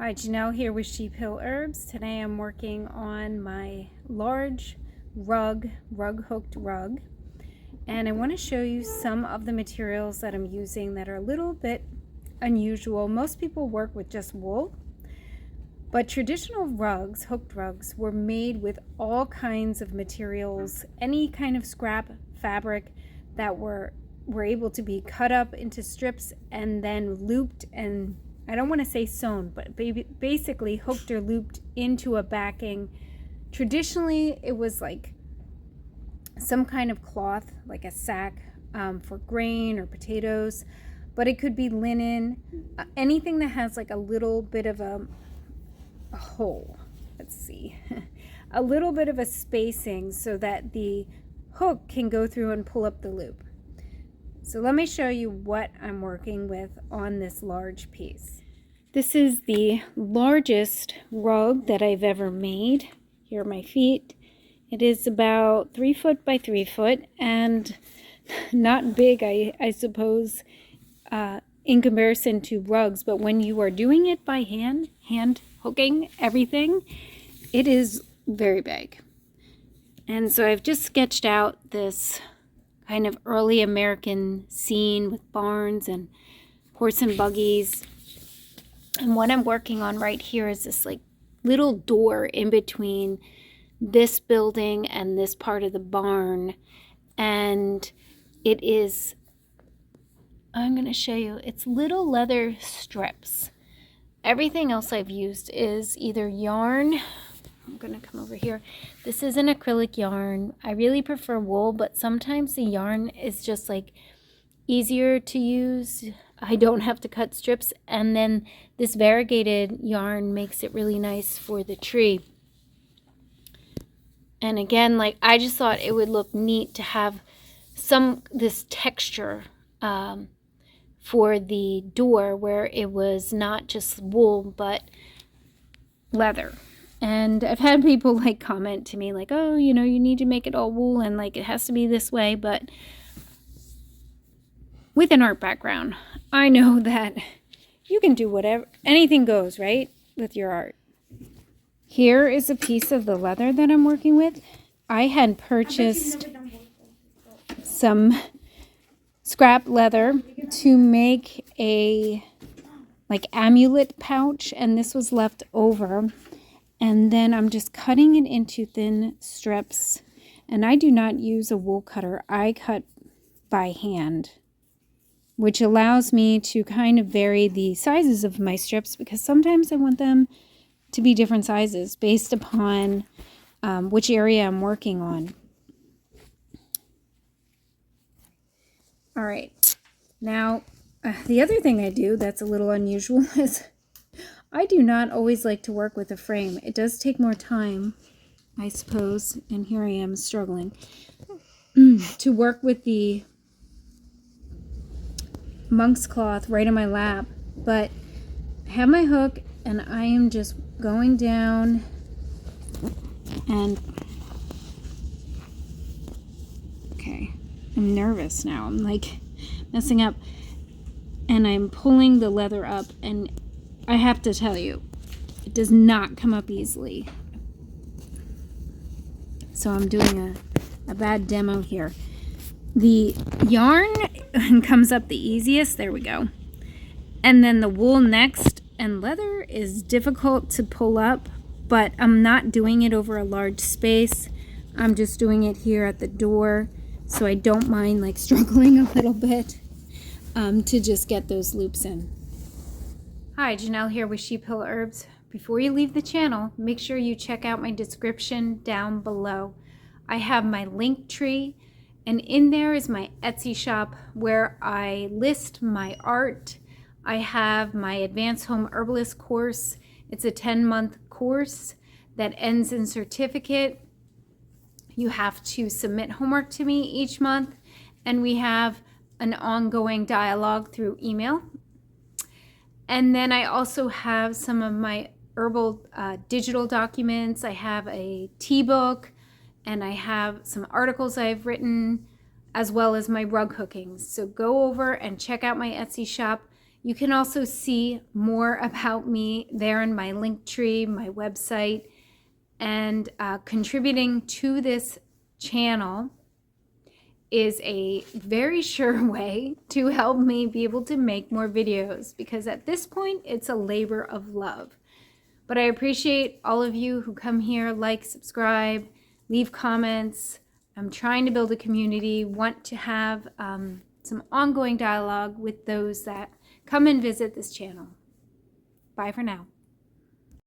Hi, Janelle here with Sheep Hill Herbs. Today I'm working on my large rug hooked rug, and I want to show you some of the materials that I'm using that are a little bit unusual. Most people work with just wool, but traditional rugs, hooked rugs, were made with all kinds of materials, any kind of scrap fabric that were able to be cut up into strips and then looped, and I don't want to say sewn, but basically hooked or looped into a backing. Traditionally, it was like some kind of cloth, like a sack for grain or potatoes, but it could be linen, anything that has like a little bit of a hole. Let's see, a little bit of a spacing so that the hook can go through and pull up the loop. So let me show you what I'm working with on this large piece. This is the largest rug that I've ever made. Here are my feet. It is about 3 foot by 3 foot and not big, I suppose, in comparison to rugs, but when you are doing it by hand hooking everything, it is very big. And so I've just sketched out this kind of early American scene with barns and horse and buggies. And what I'm working on right here is this like little door in between this building and this part of the barn. And it is, I'm going to show you, it's little leather strips. Everything else I've used is either yarn. I'm going to come over here. This is an acrylic yarn. I really prefer wool, but sometimes the yarn is just like easier to use. I don't have to cut strips, and then this variegated yarn makes it really nice for the tree. And again, like I just thought it would look neat to have this texture for the door where it was not just wool but leather. And I've had people like comment to me like, oh, you know, you need to make it all wool and like it has to be this way. But with an art background, I know that you can do whatever, anything goes, right, with your art. Here is a piece of the leather that I'm working with. I had purchased some scrap leather to make a like amulet pouch, and this was left over. And then I'm just cutting it into thin strips. And I do not use a wool cutter. I cut by hand, which allows me to kind of vary the sizes of my strips because sometimes I want them to be different sizes based upon which area I'm working on. All right. Now, the other thing I do that's a little unusual is I do not always like to work with a frame. It does take more time, I suppose, and here I am struggling to work with the monk's cloth right in my lap. But I have my hook and I am just going down and okay, I'm nervous now. I'm like messing up and I'm pulling the leather up, and I have to tell you, it does not come up easily. So I'm doing a bad demo here. The yarn comes up the easiest. There we go. And then the wool next, and leather is difficult to pull up, but I'm not doing it over a large space. I'm just doing it here at the door, so I don't mind like struggling a little bit to just get those loops in. Hi, Janelle here with Sheep Hill Herbs. Before you leave the channel, make sure you check out my description down below. I have my link tree, and in there is my Etsy shop where I list my art. I have my Advanced Home Herbalist course. It's a 10-month course that ends in certificate. You have to submit homework to me each month, and we have an ongoing dialogue through email. And then I also have some of my herbal digital documents. I have a tea book, and I have some articles I've written, as well as my rug hookings. So go over and check out my Etsy shop. You can also see more about me there in my link tree, my website, and contributing to this channel is a very sure way to help me be able to make more videos, because at this point it's a labor of love. But I appreciate all of you who come here, like, subscribe, leave comments. I'm trying to build a community, want to have some ongoing dialogue with those that come and visit this channel. Bye for now.